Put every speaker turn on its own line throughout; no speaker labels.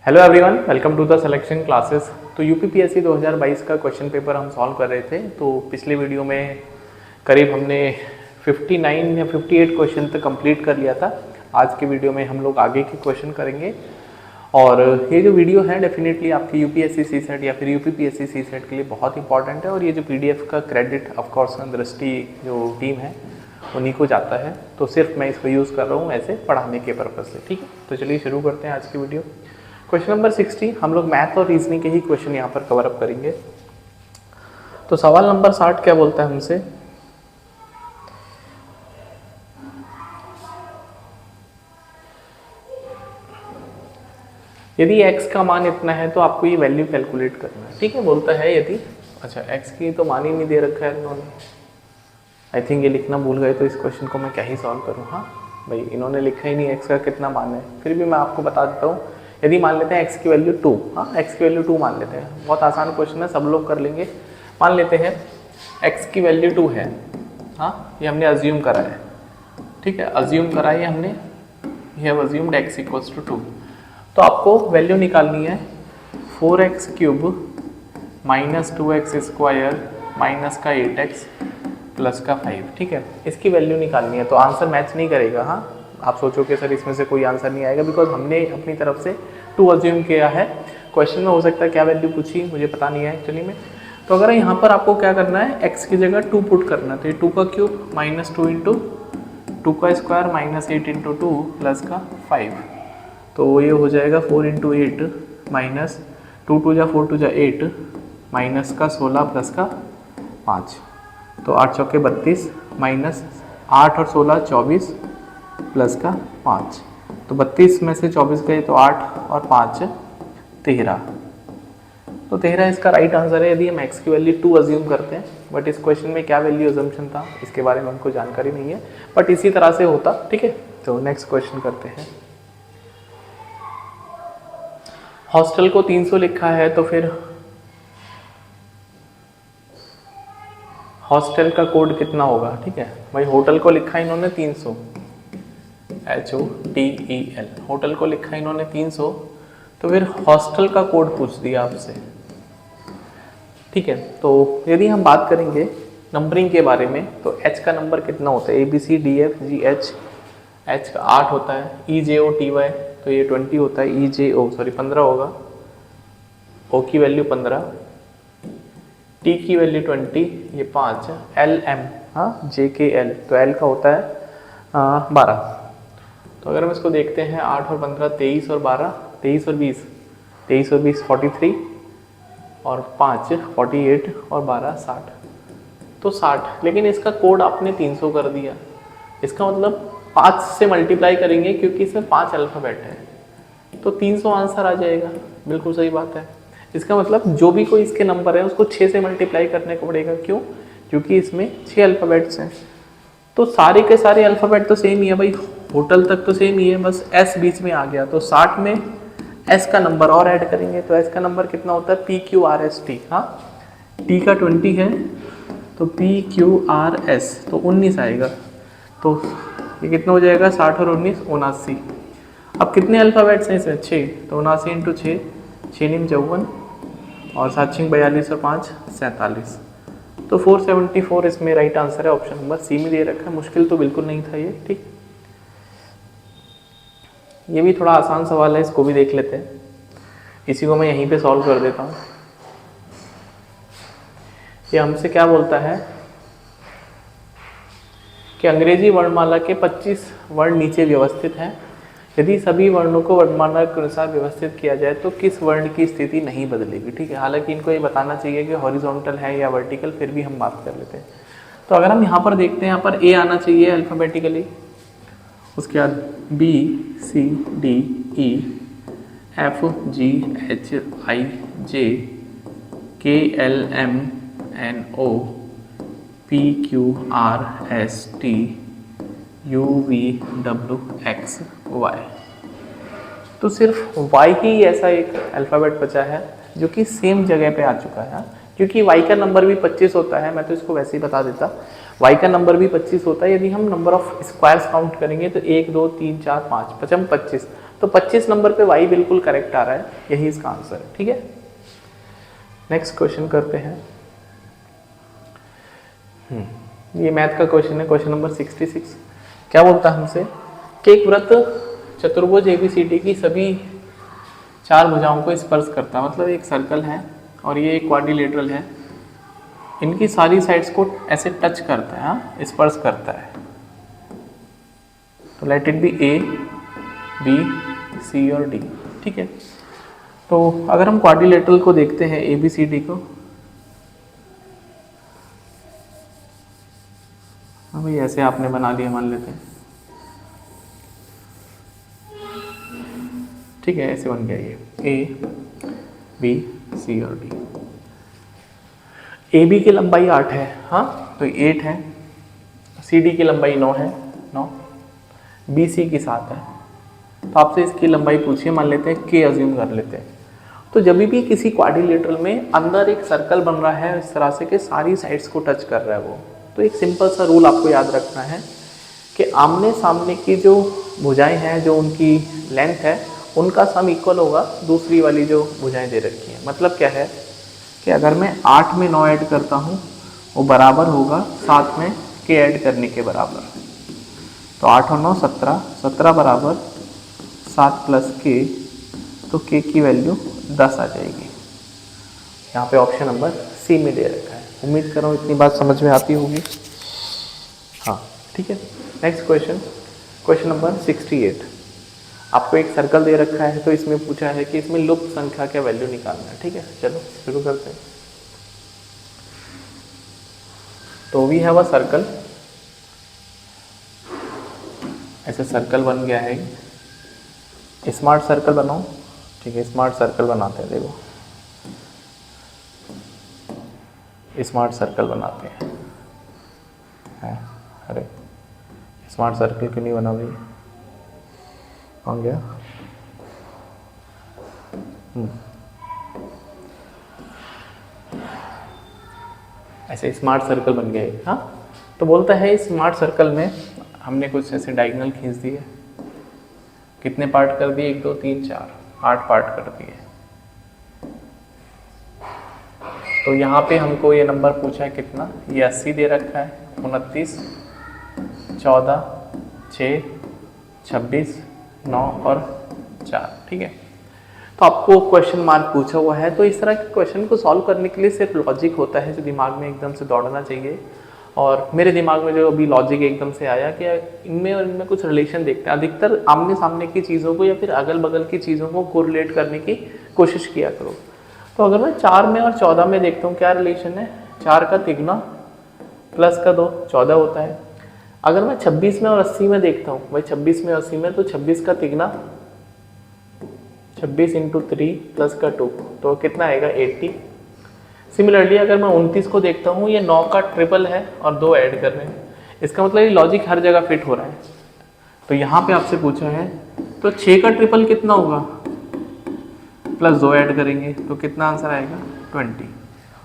Hello everyone, welcome to the selection classes. तो UPPSC 2022 का question paper हम solve कर रहे थे। तो पिछले वीडियो में करीब हमने 59 या 58 क्वेश्चन तक कंप्लीट कर लिया था। आज के वीडियो में हम लोग आगे के क्वेश्चन करेंगे और ये जो वीडियो है डेफिनेटली आपकी यूपीएससी सीसेट या फिर यूपीपीएससी सीसेट के लिए बहुत इंपॉर्टेंट है। और ये जो पीडीएफ का क्रेडिट ऑफकोर्स दृष्टि जो टीम है उन्हीं को जाता है, तो सिर्फ मैं इसको यूज़ कर रहा हूँ ऐसे पढ़ाने के पर्पज़ से। ठीक है, तो चलिए शुरू करते हैं आज की वीडियो। क्वेश्चन नंबर 60 हम लोग मैथ और रीजनिंग के ही क्वेश्चन यहाँ पर कवर अप करेंगे। तो सवाल नंबर 60 क्या बोलता है हमसे, यदि x का मान इतना है तो आपको ये वैल्यू कैलकुलेट करना है। ठीक है, बोलता है यदि अच्छा x की तो मान ही नहीं दे रखा है इन्होंने, आई थिंक ये लिखना भूल गए, तो इस क्वेश्चन को मैं क्या ही सॉल्व करूँ। हाँ भाई, इन्होंने लिखा ही नहीं x का कितना मान है, फिर भी मैं आपको बता देता हूँ। यदि मान लेते हैं x की वैल्यू 2, हाँ x की वैल्यू 2 मान लेते हैं, बहुत आसान क्वेश्चन है, सब लोग कर लेंगे। मान लेते हैं x की वैल्यू 2 है, हाँ ये हमने अज्यूम करा है। ठीक है, अज्यूम करा है हमने, ये have assumed x equals to 2। तो आपको वैल्यू निकालनी है 4x cube minus 2x square minus का 8x प्लस का 5। ठीक है, इसकी वैल्यू निकालनी है। तो आंसर मैच नहीं करेगा। हाँ, आप सोचो कि सर इसमें से कोई आंसर नहीं आएगा, बिकॉज हमने अपनी तरफ से 2 अज्यूम किया है। क्वेश्चन में हो सकता है क्या वैल्यू पूछी, मुझे पता नहीं है एक्चुअली में। तो अगर यहाँ पर आपको क्या करना है, x की जगह 2 पुट करना है, तो ये 2 का क्यूब माइनस 2 इंटू 2 का स्क्वायर माइनस 8 इंटू 2 प्लस का 5। तो ये हो जाएगा 4 इंटू 8 माइनस 2 2 जा 4 2 जा 8 माइनस का 16 प्लस का 5। तो 8 चौके 32 माइनस 8 और 16 24 प्लस का 5। तो 32 में से 24 गए तो 8 और 5 13। तो 13 इसका राइट आंसर है, यदि हम x की वैल्यू 2 अज्यूम करते हैं। बट इस क्वेश्चन में क्या वैल्यू अजम्पशन था इसके बारे में हमको जानकारी नहीं है, बट इसी तरह से होता। ठीक है, तो नेक्स्ट क्वेश्चन करते हैं। हॉस्टल को 300 लिखा है, तो फिर हॉस्टल का कोड कितना होगा। ठीक है भाई, होटल को लिखा इन्होंने 300, HOTEL, होटल को लिखा इन्होंने 300, तो फिर हॉस्टल का कोड पूछ दिया आपसे। ठीक है, तो यदि हम बात करेंगे नंबरिंग के बारे में, तो H का नंबर कितना होता है, ABCDFGH, H का 8 होता है, EJOTY तो ये 20 होता है, EJO 15 होगा, O की वैल्यू 15, T की वैल्यू 20, ये 5, LM हाँ JKL तो L का होता है 12। तो अगर हम इसको देखते हैं 8 और 15 23 और 12 23 और 20 23 और 20 43 और 5 48 और 12 60, तो 60। लेकिन इसका कोड आपने 300 कर दिया, इसका मतलब 5 से मल्टीप्लाई करेंगे क्योंकि इसमें 5 अल्फ़ाबेट है, तो 300 आंसर आ जाएगा। बिल्कुल सही बात है। इसका मतलब जो भी कोई इसके नंबर है उसको 6 से मल्टीप्लाई करने को पड़ेगा। क्यों? क्योंकि इसमें 6 अल्फ़ाबेट्स हैं। तो सारे के सारे अल्फ़ाबेट तो सेम ही है भाई, होटल तक तो सेम ही है, बस S बीच में आ गया। तो 60 में S का नंबर और ऐड करेंगे, तो S का नंबर कितना होता है PQRST। हाँ, T का 20 है तो PQRS तो 19 आएगा। तो ये कितना हो जाएगा, 60 और 19 79। अब कितने अल्फ़ाबेट्स हैं इसमें, 6, तो 79 इंटू 6 6 नीम 54 और 7 6 42 और 5 47। तो 474 इसमें राइट आंसर है। ऑप्शन नंबर सी में दे रखा है, मुश्किल तो बिल्कुल नहीं था ये। ठीक, ये भी थोड़ा आसान सवाल है, इसको भी देख लेते हैं। इसी को मैं यहीं पे सॉल्व कर देता हूँ। ये हमसे क्या बोलता है कि अंग्रेजी वर्णमाला के 25 वर्ण नीचे व्यवस्थित हैं, यदि सभी वर्णों को वर्णमाला के अनुसार व्यवस्थित किया जाए तो किस वर्ण की स्थिति नहीं बदलेगी। ठीक है, हालांकि इनको ये बताना चाहिए कि हॉरिजॉन्टल है या वर्टिकल, फिर भी हम बात कर लेते हैं। तो अगर हम यहाँ पर देखते हैं, यहाँ पर A आना चाहिए अल्फ़ाबेटिकली, उसके बाद B C D E F G H I J K L M N O P Q R S T U V W X Y। तो सिर्फ Y ही ऐसा एक अल्फ़ाबेट बचा है जो कि सेम जगह पे आ चुका है। क्योंकि Y का नंबर भी 25 होता है, मैं तो इसको वैसे ही बता देता, y का नंबर भी 25 होता है। यदि हम नंबर ऑफ स्क्वायर्स काउंट करेंगे तो 1 2 3 4 5 25, तो 25 नंबर पे y बिल्कुल करेक्ट आ रहा है, यही इसका आंसर है। ठीक है, नेक्स्ट क्वेश्चन करते हैं। ये मैथ का क्वेश्चन है, क्वेश्चन नंबर 66। क्या बोलता है हमसे कि एक वृत्त चतुर्भुज ABCD की सभी 4 भुजाओं को स्पर्श करता है, मतलब एक सर्कल है और ये एक क्वाड्रिलेटरल है, इनकी सारी साइड्स को ऐसे टच करता है, हाँ स्पर्श करता है। तो let it be A, B, C और D। ठीक है, तो अगर हम क्वाड्रिलेटरल को देखते हैं ABCD को, हाँ भाई ऐसे आपने बना लिया मान लेते हैं, ठीक है ऐसे बन गया ये A, B, C और D। AB की लंबाई 8 है, हाँ तो 8 है, CD की लंबाई 9 है, 9, BC की 7 है। तो आपसे इसकी लंबाई पूछिए, मान लेते हैं K अज्यूम कर लेते हैं। तो जब भी किसी क्वाड्रिलेटरल में अंदर एक सर्कल बन रहा है इस तरह से कि सारी साइड्स को टच कर रहा है वो, तो एक सिंपल सा रूल आपको याद रखना है कि आमने सामने की जो भुजाएं हैं, जो उनकी लेंथ है, उनका सम इक्वल होगा दूसरी वाली जो भुजाएं दे रखी हैं। मतलब क्या है कि अगर मैं 8 में 9 ऐड करता हूँ वो बराबर होगा 7 में K ऐड करने के बराबर। तो 8 और 9 17, 17 बराबर 7 प्लस K, तो K की वैल्यू 10 आ जाएगी। यहाँ पे ऑप्शन नंबर सी में दे रखा है। उम्मीद कर रहा हूँ इतनी बात समझ में आती होगी। हाँ ठीक है, नेक्स्ट क्वेश्चन, क्वेश्चन नंबर 68। आपको एक सर्कल दे रखा है, तो इसमें पूछा है कि इसमें लुप्त संख्या का वैल्यू निकालना है। ठीक है, चलो शुरू करते हैं। तो वी हैव अ सर्कल, ऐसे सर्कल बन गया है, स्मार्ट सर्कल बनाओ। ठीक है, स्मार्ट सर्कल बनाते हैं, देखो स्मार्ट सर्कल बनाते हैं। अरे स्मार्ट सर्कल क्यों नहीं बना भाई, कौन गया? ऐसे स्मार्ट सर्कल बन गया है। हाँ, तो बोलता है स्मार्ट सर्कल में हमने कुछ ऐसे डायगोनल खींच दिए, कितने पार्ट कर दिए, 1 2 3 4 8 पार्ट कर दिए। तो यहाँ पे हमको ये नंबर पूछा है कितना, ये 80 दे रखा है, 29, 14, 6, 26, 9 और 4। ठीक है, तो आपको क्वेश्चन मार्क पूछा हुआ है। तो इस तरह के क्वेश्चन को सॉल्व करने के लिए सिर्फ लॉजिक होता है जो दिमाग में एकदम से दौड़ना चाहिए। और मेरे दिमाग में जो अभी लॉजिक एकदम से आया कि इनमें और इनमें कुछ रिलेशन देखते हैं। अधिकतर आमने सामने की चीज़ों को या फिर अगल बगल की चीज़ों को कोरिलेट करने की कोशिश किया करो। तो अगर मैं 4 में और 14 में देखता हूँ क्या रिलेशन है, 4 का तिगुना प्लस का 2 14 होता है। अगर मैं 26 में और 80 में देखता हूँ, भाई 26 में 80 में, तो 26 का तिगुना 26 × 3 प्लस का 2, तो कितना आएगा 80। सिमिलरली अगर मैं 29 को देखता हूँ, ये 9 का ट्रिपल है और 2 ऐड कर रहे हैं, इसका मतलब ये लॉजिक हर जगह फिट हो रहा है। तो यहाँ पे आपसे पूछा है तो 6 का ट्रिपल कितना होगा, प्लस 2 ऐड करेंगे तो कितना आंसर आएगा 20।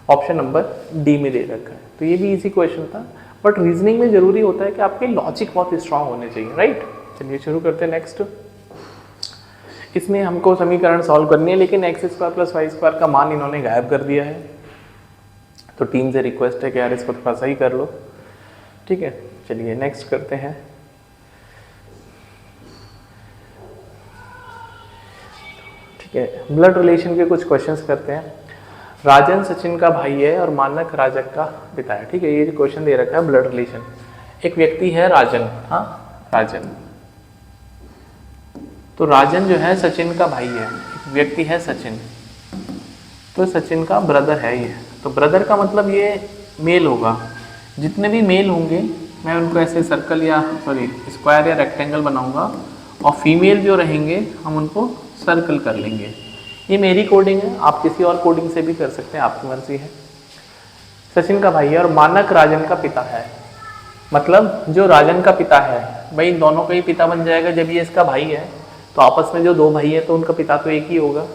ऑप्शन नंबर डी में दे रखा है। तो ये भी इजी क्वेश्चन था, बट रीजनिंग में जरूरी होता है कि आपके लॉजिक बहुत स्ट्रांग होने चाहिए, राइट। चलिए शुरू करते हैं। नेक्स्ट, इसमें हमको समीकरण सॉल्व करनी है, लेकिन x² + y² का मान इन्होंने गायब कर दिया है। तो टीम से रिक्वेस्ट है कि यार इसको थोड़ा सही कर लो। ठीक है, चलिए नेक्स्ट करते हैं। ठीक है, ब्लड रिलेशन के कुछ क्वेश्चंस करते हैं। राजन सचिन का भाई है और मानक राजक का पिता है। ठीक है, ये जो क्वेश्चन दे रखा है ब्लड रिलेशन, एक व्यक्ति है राजन, हाँ राजन, तो राजन जो है सचिन का भाई है, एक व्यक्ति है सचिन, तो सचिन का ब्रदर है ये। तो ब्रदर का मतलब ये मेल होगा, जितने भी मेल होंगे मैं उनको ऐसे सर्कल या स्क्वायर या रेक्टेंगल बनाऊंगा, और फीमेल जो रहेंगे हम उनको सर्कल कर लेंगे। ये मेरी कोडिंग है, आप किसी और कोडिंग से भी कर सकते हैं, आपकी मर्जी है। सचिन का भाई है और मानक राजन का पिता है, मतलब जो राजन का पिता है, भाई इन दोनों का ही पिता बन जाएगा। जब ये इसका भाई है तो आपस में जो 2 भाई है तो उनका पिता तो एक ही होगा।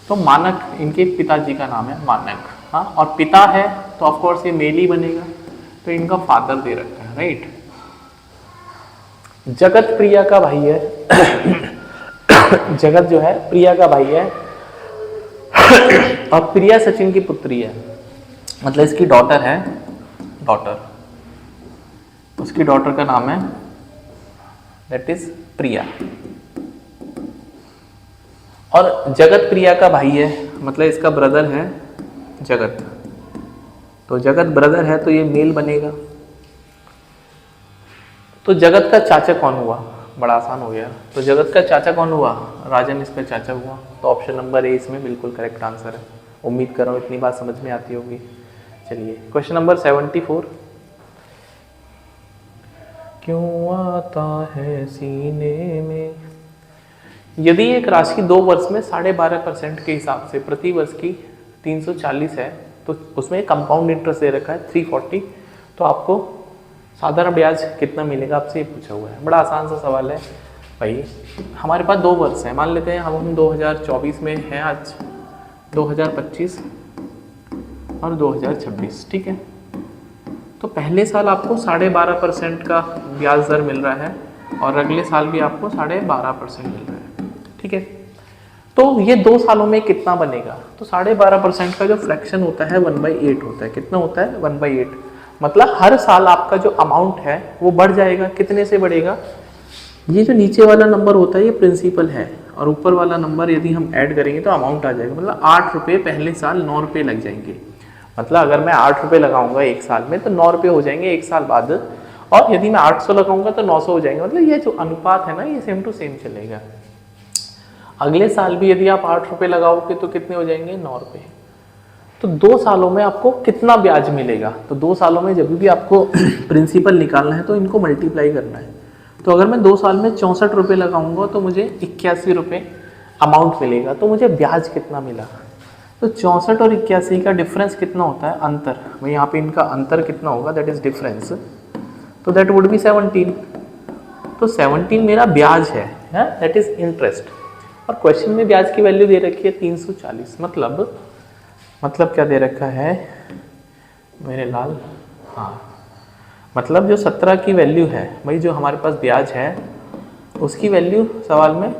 तो मानक, इनके पिताजी का नाम है मानक, हाँ, और पिता है तो ऑफकोर्स ये मेल ही बनेगा, तो इनका फादर दे रखा है, राइट। जगत प्रिया का भाई है जगत जो है प्रिया का भाई है और प्रिया सचिन की पुत्री है, मतलब इसकी डॉटर है, डॉटर, उसकी डॉटर का नाम है दैट इज प्रिया। और जगत प्रिया का भाई है, मतलब इसका ब्रदर है जगत। तो जगत ब्रदर है तो ये मेल बनेगा। तो जगत का चाचा कौन हुआ? बड़ा आसान हो गया। तो जगत का चाचा कौन हुआ? राजन इसका चाचा हुआ। तो ऑप्शन नंबर ए इसमें बिल्कुल करेक्ट आंसर है। उम्मीद कर रहा हूँ इतनी बात समझ में आती होगी। चलिए क्वेश्चन नंबर 74। क्यों आता है सीने में, यदि एक राशि 2 वर्ष में 12.5% के हिसाब से प्रति वर्ष की 340 है, तो उसमें कंपाउंड इंटरेस्ट दे रखा है 340, तो आपको साधारण ब्याज कितना मिलेगा, आपसे ये पूछा हुआ है। बड़ा आसान सा सवाल है भाई। हमारे पास 2 वर्ष है, मान लेते हैं हम 2024 में हैं आज, 2025 और 2026, ठीक है। तो पहले साल आपको 12.5% का ब्याज दर मिल रहा है और अगले साल भी आपको 12.5% मिल रहा है, ठीक है। तो ये 2 सालों में कितना बनेगा? तो 12.5% का जो फ्रैक्शन होता है 1/8 होता है। कितना होता है? 1/8। मतलब हर साल आपका जो अमाउंट है वो बढ़ जाएगा। कितने से बढ़ेगा? ये जो नीचे वाला नंबर होता है ये प्रिंसिपल है और ऊपर वाला नंबर यदि हम ऐड करेंगे तो अमाउंट आ जाएगा। मतलब 8 रुपये पहले साल 9 रुपये लग जाएंगे। मतलब अगर मैं 8 रुपये लगाऊंगा एक साल में तो 9 रुपये हो जाएंगे एक साल बाद, और यदि मैं 800 लगाऊंगा तो 900 हो जाएंगे। मतलब ये जो अनुपात है ना ये सेम टू सेम चलेगा। अगले साल भी यदि आप 8 रुपये लगाओगे तो कितने हो जाएंगे? 9 रुपये। तो 2 सालों में आपको कितना ब्याज मिलेगा? तो 2 सालों में जब भी आपको प्रिंसिपल निकालना है तो इनको मल्टीप्लाई करना है। तो अगर मैं 2 साल में 64 रुपये लगाऊंगा तो मुझे 81 रुपये अमाउंट मिलेगा। तो मुझे ब्याज कितना मिला? तो 64 और 81 का डिफरेंस कितना होता है? अंतर। मैं यहाँ पे इनका अंतर कितना होगा? That is difference. तो दैट वुड बी 17। तो 17 मेरा ब्याज है, दैट इज इंटरेस्ट। और क्वेश्चन में ब्याज की वैल्यू दे रखी है 340। मतलब क्या दे रखा है मेरे लाल? हाँ, मतलब जो 17 की वैल्यू है भाई, जो हमारे पास ब्याज है उसकी वैल्यू सवाल में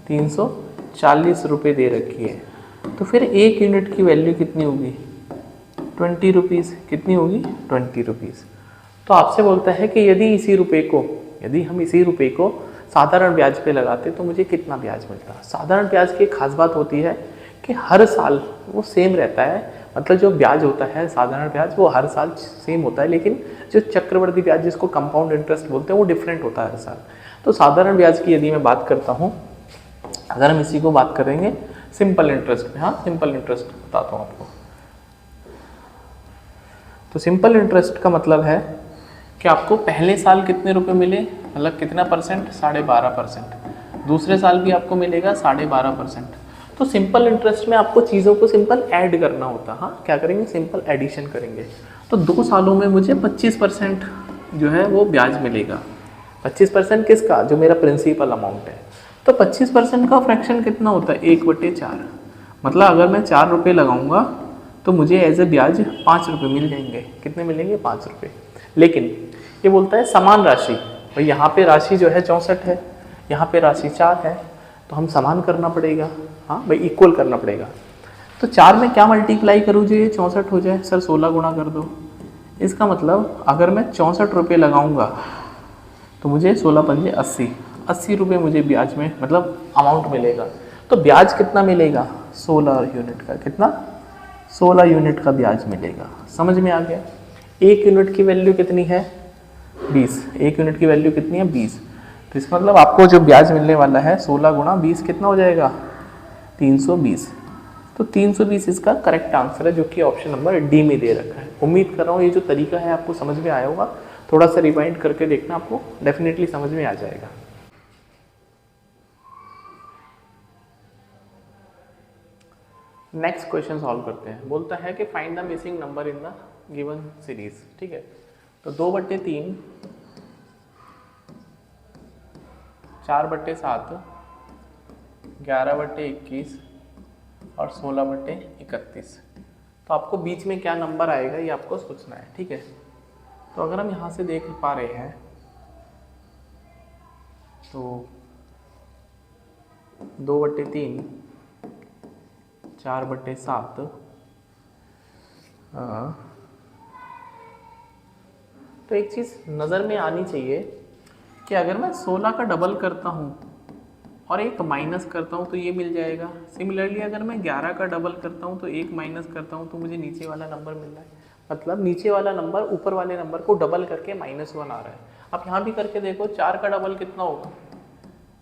340 रुपये दे रखी है। तो फिर 1 यूनिट की वैल्यू कितनी होगी? 20 रुपीज़। कितनी होगी? 20 रुपीज़। तो आपसे बोलता है कि यदि हम इसी रुपये को साधारण ब्याज पे लगाते तो मुझे कितना ब्याज मिलता? साधारण ब्याज की एक खास बात होती है कि हर साल वो सेम रहता है। मतलब जो ब्याज होता है साधारण ब्याज वो हर साल सेम होता है, लेकिन जो चक्रवर्ती ब्याज जिसको कंपाउंड इंटरेस्ट बोलते हैं वो डिफरेंट होता है हर साल। तो साधारण ब्याज की यदि मैं बात करता हूँ, अगर हम इसी को बात करेंगे सिंपल इंटरेस्ट में, हाँ सिंपल इंटरेस्ट बताता हूँ आपको। तो सिंपल इंटरेस्ट का मतलब है कि आपको पहले साल कितने रुपए मिले, मतलब कितना परसेंट? 12.5%। दूसरे साल भी आपको मिलेगा 12.5%। तो सिंपल इंटरेस्ट में आपको चीज़ों को सिंपल ऐड करना होता है। हाँ, क्या करेंगे? सिंपल एडिशन करेंगे। तो 2 सालों में मुझे 25% जो है वो ब्याज मिलेगा। 25% किसका? जो मेरा प्रिंसिपल अमाउंट है। तो 25% का फ्रैक्शन कितना होता है? 1/4। मतलब अगर मैं 4 रुपये लगाऊंगा तो मुझे एज ए ब्याज 5 रुपये मिल जाएंगे। कितने मिलेंगे? 5 रुपये। लेकिन ये बोलता है समान राशि। भाई यहाँ पे राशि जो है 64 है, यहाँ पे राशि 4 है, तो हम समान करना पड़ेगा। हाँ भाई, इक्वल करना पड़ेगा। तो 4 में क्या मल्टीप्लाई करूँ जो ये 64 हो जाए? सर 16 गुणा कर दो। इसका मतलब अगर मैं 64 रुपये लगाऊंगा तो मुझे 16 पंजे 80 रुपये मुझे ब्याज में मतलब अमाउंट मिलेगा। तो ब्याज कितना मिलेगा? 16 यूनिट का। कितना? 16 यूनिट का ब्याज मिलेगा। समझ में आ गया? 1 यूनिट की वैल्यू कितनी है? 20। 1 यूनिट की वैल्यू कितनी है? 20। तो इसका मतलब आपको जो ब्याज मिलने वाला है 16 गुणा 20 कितना हो जाएगा? 320। तो 320 इसका करेक्ट आंसर है, जो कि ऑप्शन नंबर डी में दे रखा है। उम्मीद कर रहा हूँ ये जो तरीका है आपको समझ में आया होगा। थोड़ा सा रिवाइंड करके देखना, आपको डेफिनेटली समझ में आ जाएगा। नेक्स्ट क्वेश्चन सॉल्व करते हैं। बोलता है कि find the missing number in the given series. ठीक है, तो 2/3, 4/7, 11/21 और 16/31। तो आपको बीच में क्या नंबर आएगा ये आपको सोचना है। ठीक है, तो अगर हम यहाँ से देख पा रहे हैं तो 2/3, 4/7, तो एक चीज़ नज़र में आनी चाहिए कि अगर मैं 16 का डबल करता हूँ और एक माइनस करता हूँ तो ये मिल जाएगा। सिमिलरली अगर मैं 11 का डबल करता हूँ तो एक माइनस करता हूँ तो मुझे नीचे वाला नंबर मिल रहा है। मतलब नीचे वाला नंबर ऊपर वाले नंबर को डबल करके -1 आ रहा है। आप यहाँ भी करके देखो, 4 का डबल कितना होगा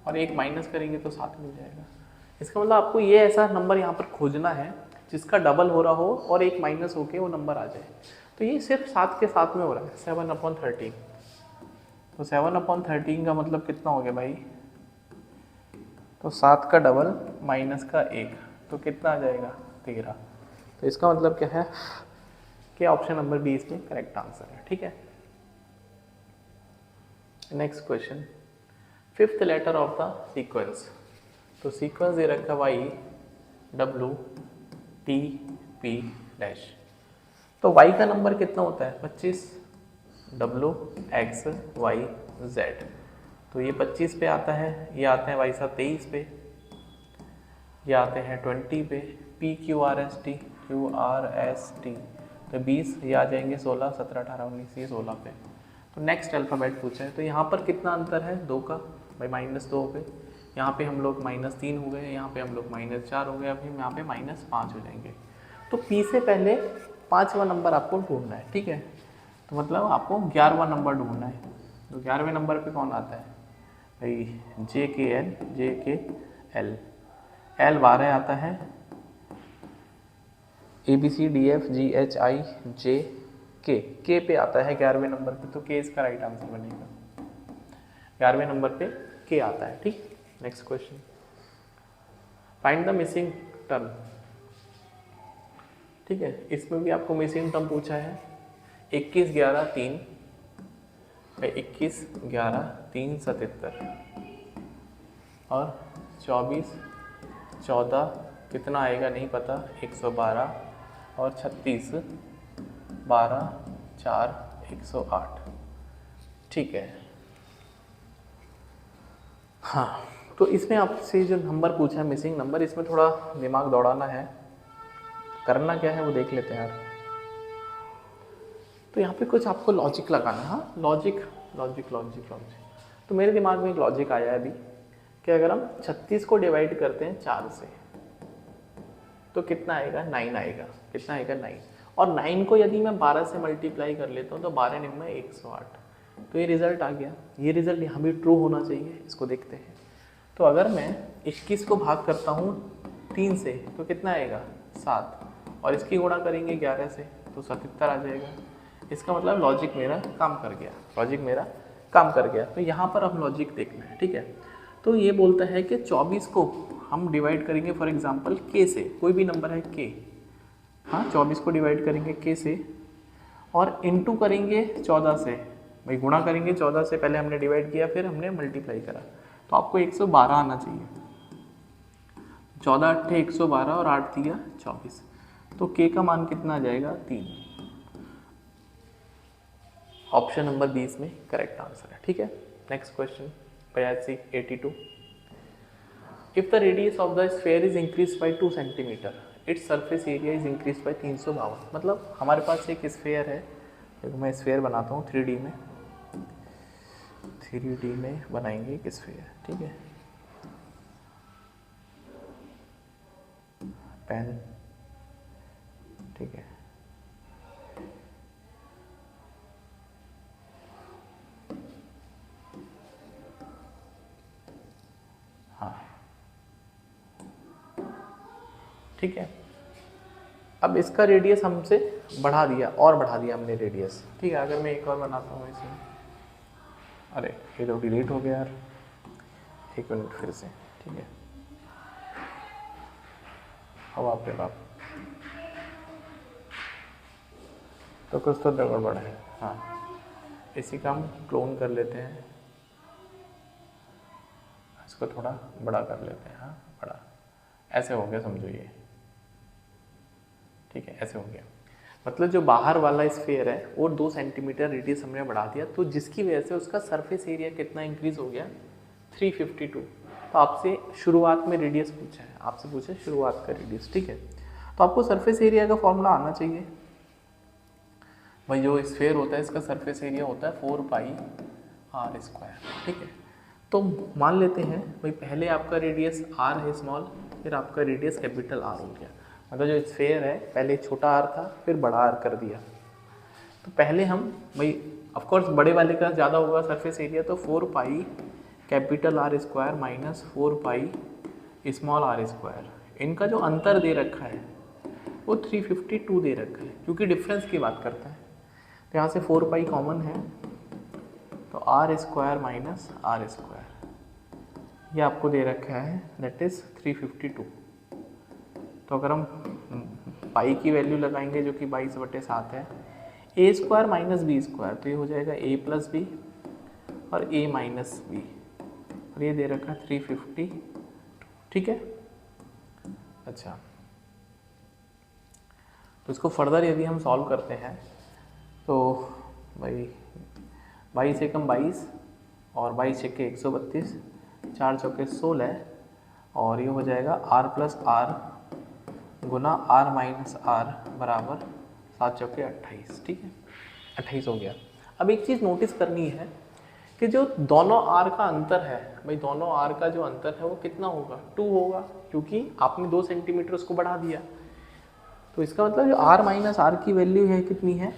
और एक माइनस करेंगे तो 7 मिल जाएगा। इसका मतलब आपको ये ऐसा नंबर यहाँ पर खोजना है जिसका डबल हो रहा हो और एक माइनस होके वो नंबर आ जाए। तो ये सिर्फ 7 के साथ में हो रहा है, 7/13। तो 7/13 का मतलब कितना हो गया भाई? तो 7 का डबल माइनस का 1 तो कितना आ जाएगा? 13। तो इसका मतलब क्या है कि ऑप्शन नंबर बी इसमें करेक्ट आंसर है। ठीक है, next question, fifth letter of the sequence. तो सीक्वेंस दे रखा YWTP'। तो y का नंबर कितना होता है? 25, WXYZ। तो ये 25 पे आता है, ये आते हैं भाई साहब 23 पे, ये आते हैं 20 पे, PQRST तो 20, ये आ जाएंगे 16, 17, 18, 19, ये 16 पे। तो नेक्स्ट अल्फ़ाबेट पूछा है, तो यहाँ पर कितना अंतर है? 2 का, भाई -2 पे, यहाँ पे हम लोग -3 हो गए, यहाँ पे हम लोग -4 हो गए, अभी यहाँ पे -5 हो जाएंगे। तो P से पहले 5वां नंबर आपको ढूंढना है। ठीक है, तो मतलब आपको 11वां नंबर ढूंढना है। तो 11वें नंबर पे कौन आता है भाई? JKL, L 12 आता है, ABCDFGHIJ K पे आता है 11वें नंबर पे, तो K इसका राइट आंसर बनेगा। 11वें नंबर पे K आता है। ठीक, next question, find the missing term. ठीक है, इसमें भी आपको मिसिंग टर्म पूछा है। 21, 11, 3, 21, 11, 3, 77 और 24, 14 कितना आएगा नहीं पता, 112 और 36, 12, 4, 108। ठीक है, हाँ, तो इसमें आपसे जो नंबर पूछा है मिसिंग नंबर, इसमें थोड़ा दिमाग दौड़ाना है। करना क्या है वो देख लेते हैं यार। तो यहाँ पे कुछ आपको लॉजिक लगाना है। हाँ, लॉजिक। तो मेरे दिमाग में एक लॉजिक आया है अभी कि अगर हम 36 को डिवाइड करते हैं 4 से तो कितना आएगा? 9 आएगा। कितना आएगा? 9। और 9 को यदि मैं 12 से मल्टीप्लाई कर लेता हूँ तो 12 9 में 108। तो ये रिजल्ट आ गया। ये रिजल्ट यहाँ भी ट्रू होना चाहिए, इसको देखते हैं। तो अगर मैं 21 को भाग करता हूँ 3 से तो कितना आएगा? 7, और इसकी गुणा करेंगे 11 से तो 77 आ जाएगा। इसका मतलब लॉजिक मेरा काम कर गया। तो यहाँ पर अब लॉजिक देखना है। ठीक है, तो ये बोलता है कि 24 को हम डिवाइड करेंगे फॉर एग्जांपल k से, कोई भी नंबर है k। हाँ, 24 को डिवाइड करेंगे k से और इनटू करेंगे 14 से, भाई गुणा करेंगे 14 से, पहले हमने डिवाइड किया फिर हमने मल्टीप्लाई करा, तो आपको 112 आना चाहिए। 14 8 112 और 8 दिया 24, तो k का मान कितना आ जाएगा? 3। ऑप्शन नंबर 20 में करेक्ट आंसर है। ठीक है, next question 82। If the radius of the sphere is increase by 2 centimetre, its surface area is increase by 352। मतलब हमारे पास एक स्फीयर है, देखो मैं स्फीयर बनाता हूँ 3D में बनाएंगे एक स्फीयर। ठीक है, पेन, ठीक है, हाँ, ठीक है। अब इसका रेडियस हमसे बढ़ा दिया हमने रेडियस। ठीक है, अगर मैं एक और बनाता हूँ इसमें, अरे ये तो डिलीट हो गया यार, एक मिनट फिर से। ठीक है, हवा पे बाप, तो कुछ तो गड़बड़ है। हाँ, इसी का हम क्लोन कर लेते हैं, इसको थोड़ा बड़ा कर लेते हैं। हाँ, बड़ा ऐसे हो गया, समझो ये। ठीक है, ऐसे हो गया। मतलब जो बाहर वाला स्फीयर है वो 2 सेंटीमीटर रेडियस हमने बढ़ा दिया, तो जिसकी वजह से उसका सरफेस एरिया कितना इंक्रीज हो गया? 352। तो आपसे शुरुआत में रेडियस पूछा है, आपसे पूछा है शुरुआत का रेडियस, ठीक है। तो आपको सरफेस एरिया का फॉर्मूला आना चाहिए। भाई जो स्फेयर होता है इसका सरफेस एरिया होता है 4 पाई आर स्क्वायर, ठीक है। तो मान लेते हैं भाई पहले आपका रेडियस आर है स्मॉल, फिर आपका रेडियस कैपिटल आर हो गया। मतलब जो स्फेयर है पहले छोटा आर था फिर बड़ा आर कर दिया। तो पहले हम भाई ऑफकोर्स बड़े वाले का ज़्यादा होगा सरफेस एरिया, तो 4 pi capital R square minus 4 pi small R square, इनका जो अंतर दे रखा है वो 352 दे रखा है, क्योंकि डिफरेंस की बात करता है। तो यहाँ से 4 पाई कॉमन है, तो R square minus R square ये आपको दे रखा है, दैट इज़ 352। तो अगर हम पाई की वैल्यू लगाएंगे जो कि 22/7 है, ए स्क्वायर माइनस बी स्क्वायर, तो ये हो जाएगा ए प्लस बी और ए माइनस बी, और ये दे रखा है 350, ठीक है। अच्छा, तो इसको फर्दर यदि हम सॉल्व करते हैं तो भाई 22 एकम 22 और 22 छक्के 132, 4 चौके 16, और ये हो जाएगा आर प्लस आर गुना आर माइनस आर बराबर 7 चौके 28, ठीक है, 28 हो गया। अब एक चीज़ नोटिस करनी है कि जो दोनों आर का अंतर है, भाई दोनों आर का जो अंतर है वो कितना होगा, 2 होगा, क्योंकि आपने 2 सेंटीमीटर उसको बढ़ा दिया। तो इसका मतलब जो आर माइनस आर की वैल्यू है कितनी है,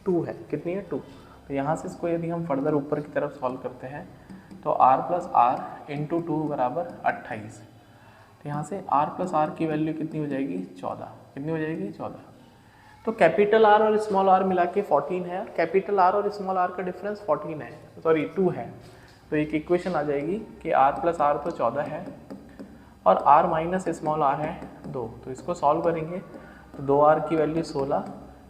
2 है, कितनी है 2। तो यहाँ से इसको यदि हम फर्दर ऊपर की तरफ सॉल्व करते हैं तो आर प्लस आर इंटू 2 बराबर 28। तो यहाँ से आर प्लस आर की वैल्यू कितनी हो जाएगी, 14, कितनी हो जाएगी 14। तो कैपिटल आर और स्मॉल आर मिला के 14 है, कैपिटल आर और स्मॉल आर का डिफरेंस 14 है, सॉरी 2 है। तो एक इक्वेशन आ जाएगी कि आर प्लस आर तो 14 है और आर माइनस स्मॉल आर है 2। तो इसको सॉल्व करेंगे तो 2r की वैल्यू 16,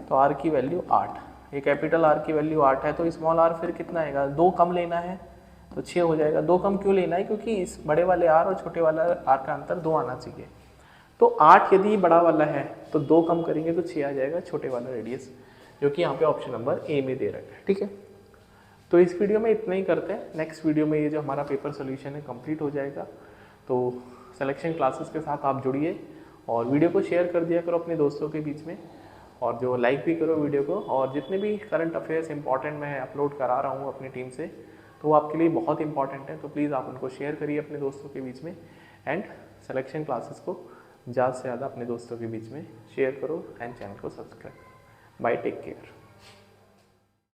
तो r की वैल्यू 8, ये कैपिटल R की वैल्यू 8 है, तो स्मॉल r फिर कितना आएगा, 2 कम लेना है तो 6 हो जाएगा। 2 कम क्यों लेना है, क्योंकि इस बड़े वाले r और छोटे वाला r का अंतर 2 आना चाहिए। तो 8 यदि बड़ा वाला है तो 2 कम करेंगे तो 6 आ जाएगा छोटे वाला रेडियस, जो कि यहाँ पे ऑप्शन नंबर ए में दे रखा है, ठीक है। तो इस वीडियो में इतना ही करते हैं, नेक्स्ट वीडियो में ये जो हमारा पेपर सोल्यूशन है कंप्लीट हो जाएगा। तो सिलेक्शन क्लासेस के साथ आप जुड़िए और वीडियो को शेयर कर दिया करो अपने दोस्तों के बीच में, और जो लाइक भी करो वीडियो को, और जितने भी करंट अफेयर्स इंपॉर्टेंट मैं अपलोड करा रहा हूँ अपनी टीम से तो वो आपके लिए बहुत इंपॉर्टेंट है। तो प्लीज़ आप उनको शेयर करिए अपने दोस्तों के बीच में, एंड सिलेक्शन क्लासेस को ज़्यादा से ज़्यादा अपने दोस्तों के बीच में शेयर करो एंड चैनल को सब्सक्राइब करो। Bye, take care.